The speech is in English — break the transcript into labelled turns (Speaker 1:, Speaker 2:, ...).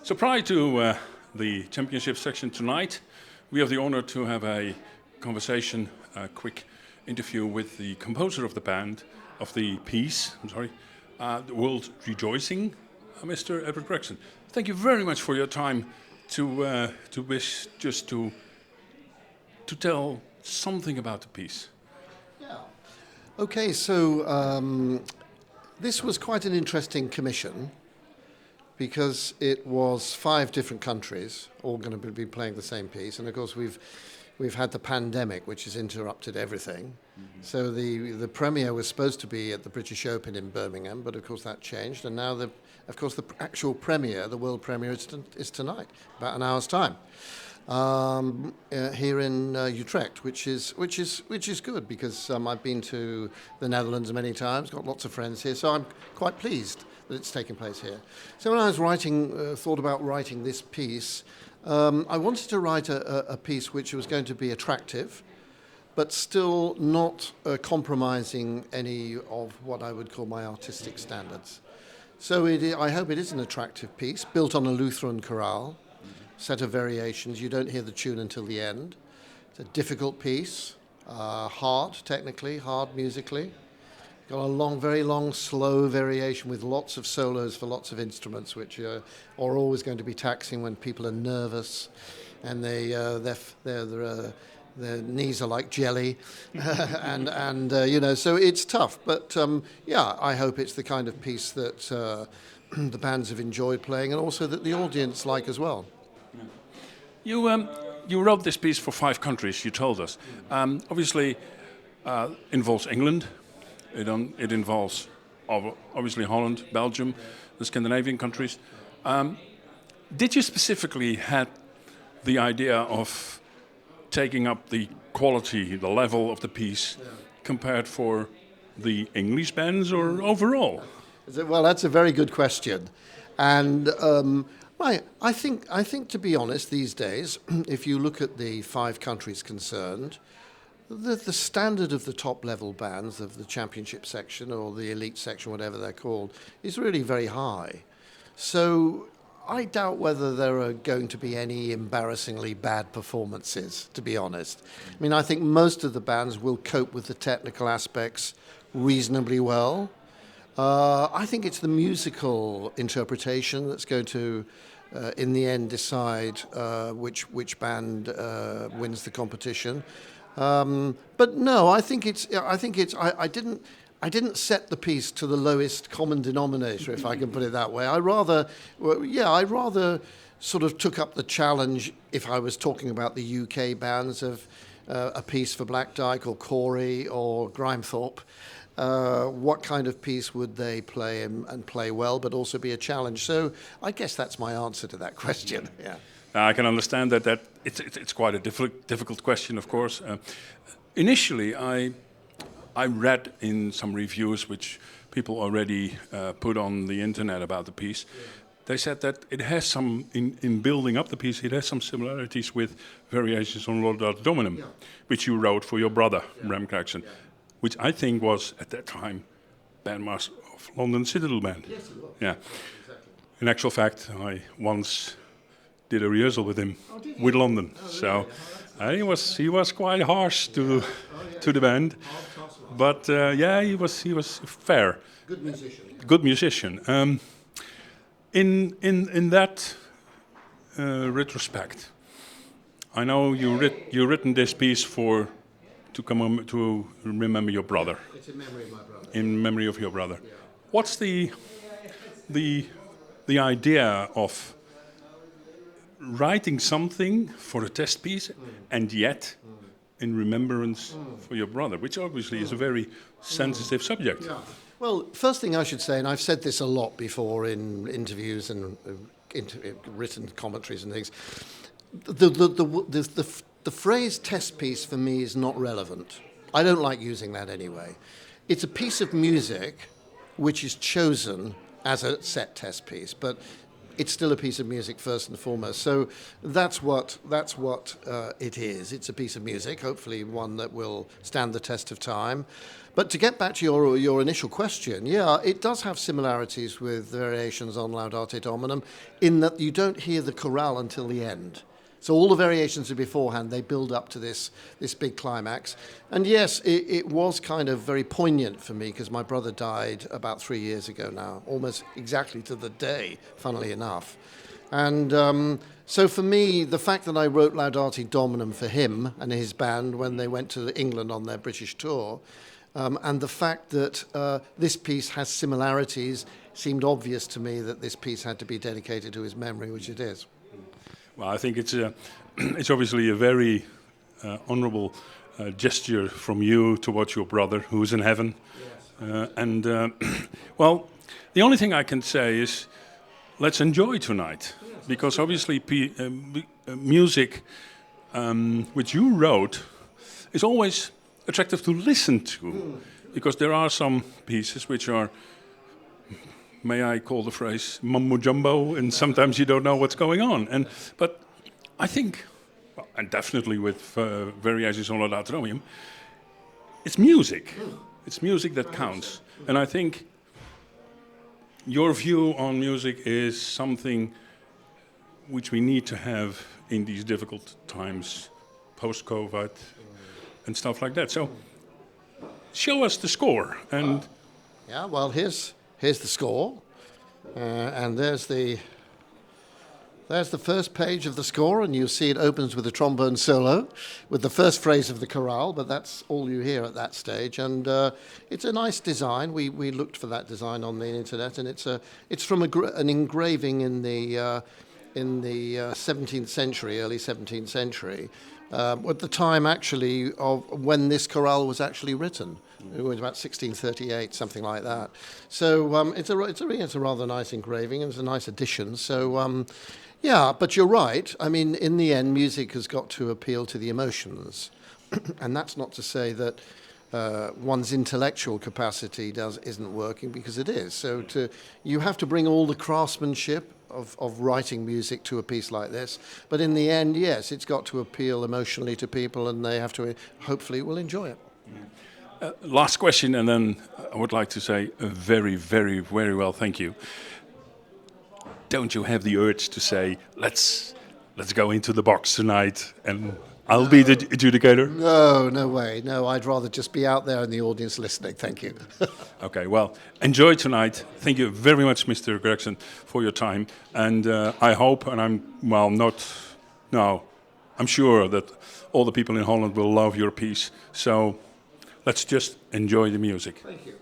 Speaker 1: So prior to the championship section tonight, we have the honor to have a conversation, a quick interview with the composer of the band, of the piece, The World Rejoicing, Mr. Edward Gregson. Thank you very much for your time to tell something about the piece.
Speaker 2: Yeah. Okay, so this was quite an interesting commission because it was 5 different countries all going to be playing the same piece, and of course we've had the pandemic, which has interrupted everything. Mm-hmm. So the premiere was supposed to be at the British Open in Birmingham, but of course that changed, and now the actual premiere, the world premiere, is tonight, about an hour's time, here in Utrecht, which is good because I've been to the Netherlands many times, got lots of friends here, so I'm quite pleased that it's taking place here. So when I was thought about writing this piece, I wanted to write a piece which was going to be attractive, but still not compromising any of what I would call my artistic standards. So I hope it is an attractive piece, built on a Lutheran chorale, set of variations. You don't hear the tune until the end. It's a difficult piece, hard technically, hard musically. Got a very long, slow variation with lots of solos for lots of instruments, which are always going to be taxing when people are nervous, and their knees are like jelly, and so it's tough. But I hope it's the kind of piece that the bands have enjoyed playing, and also that the audience like as well.
Speaker 1: You wrote this piece for 5 countries. You told us. Obviously, involves England. It involves obviously Holland, Belgium, the Scandinavian countries. Did you specifically had the idea of taking up the quality, the level of the piece compared for the English bands or overall?
Speaker 2: Well, that's a very good question. And I think to be honest, these days, if you look at the 5 countries concerned, the standard of the top-level bands, of the championship section or the elite section, whatever they're called, is really very high. So I doubt whether there are going to be any embarrassingly bad performances, to be honest. I mean, I think most of the bands will cope with the technical aspects reasonably well. I think it's the musical interpretation that's going to, in the end, decide which band wins the competition. But no, I didn't set the piece to the lowest common denominator, if I can put it that way. I rather sort of took up the challenge, if I was talking about the UK bands, of a piece for Black Dyke or Corey or Grimethorpe. What kind of piece would they play and play well, but also be a challenge? So I guess that's my answer to that question. Yeah.
Speaker 1: I can understand that it's quite a difficult question, of course. Initially, I read in some reviews which people already put on the internet about the piece. Yeah. They said that it has some, in building up the piece, it has some similarities with variations on Laudato Dominum, which you wrote for your brother, Bram Gregson, which I think was, at that time, bandmaster of London Citadel Band.
Speaker 2: Yes, it was.
Speaker 1: Yeah.
Speaker 2: Exactly.
Speaker 1: In actual fact, I once did a rehearsal with him, with London.
Speaker 2: Oh, really?
Speaker 1: So he was quite harsh to the band, but he was fair.
Speaker 2: Good musician.
Speaker 1: Good musician. In that retrospect, I know you written this piece to remember your brother.
Speaker 2: It's in memory of my brother.
Speaker 1: In memory of your brother.
Speaker 2: Yeah.
Speaker 1: What's the idea of writing something for a test piece and yet in remembrance for your brother, which obviously is a very sensitive subject?
Speaker 2: Yeah. Well, first thing I should say, and I've said this a lot before in interviews and written commentaries and things, the phrase test piece for me is not relevant. I don't like using that anyway. It's a piece of music which is chosen as a set test piece, but it's still a piece of music first and foremost. So that's what it is. It's a piece of music, hopefully one that will stand the test of time. But to get back to your initial question, yeah, it does have similarities with variations on Laudate Dominum in that you don't hear the chorale until the end. So all the variations are beforehand, they build up to this big climax. And yes, it was kind of very poignant for me because my brother died about 3 years ago now, almost exactly to the day, funnily enough. And so for me, the fact that I wrote Laudate Dominum for him and his band when they went to England on their British tour, and the fact that this piece has similarities seemed obvious to me that this piece had to be dedicated to his memory, which it is.
Speaker 1: Well, I think it's obviously a very honourable gesture from you towards your brother, who is in heaven. Yes. Well, the only thing I can say is, let's enjoy tonight, because obviously music which you wrote is always attractive to listen to, because there are some pieces which are, may I call the phrase, mumbo jumbo, and sometimes you don't know what's going on. But I think, well, and definitely with Variations on Laudate Dominum, it's music. It's music that counts. And I think your view on music is something which we need to have in these difficult times, post-COVID and stuff like that. So show us the score. And
Speaker 2: yeah, well, here's the score, and there's the first page of the score, and you see it opens with a trombone solo, with the first phrase of the chorale, but that's all you hear at that stage. And it's a nice design. We looked for that design on the internet, and it's from an engraving in the 17th century, early 17th century, at the time actually of when this chorale was actually written. It was about 1638, something like that. So it's a rather nice engraving, and it's a nice addition. So yeah, but you're right. I mean, in the end, music has got to appeal to the emotions, and that's not to say that one's intellectual capacity isn't working, because it is. So you have to bring all the craftsmanship of writing music to a piece like this. But in the end, yes, it's got to appeal emotionally to people, and they have to, hopefully, will enjoy it.
Speaker 1: Last question, and then I would like to say a very, very, very well, thank you. Don't you have the urge to say, let's go into the box tonight, and I'll be the adjudicator?
Speaker 2: No way. No, I'd rather just be out there in the audience listening. Thank you.
Speaker 1: Okay, well, enjoy tonight. Thank you very much, Mr. Gregson, for your time. And I hope, and I'm sure that all the people in Holland will love your piece. So let's just enjoy the music.
Speaker 2: Thank you.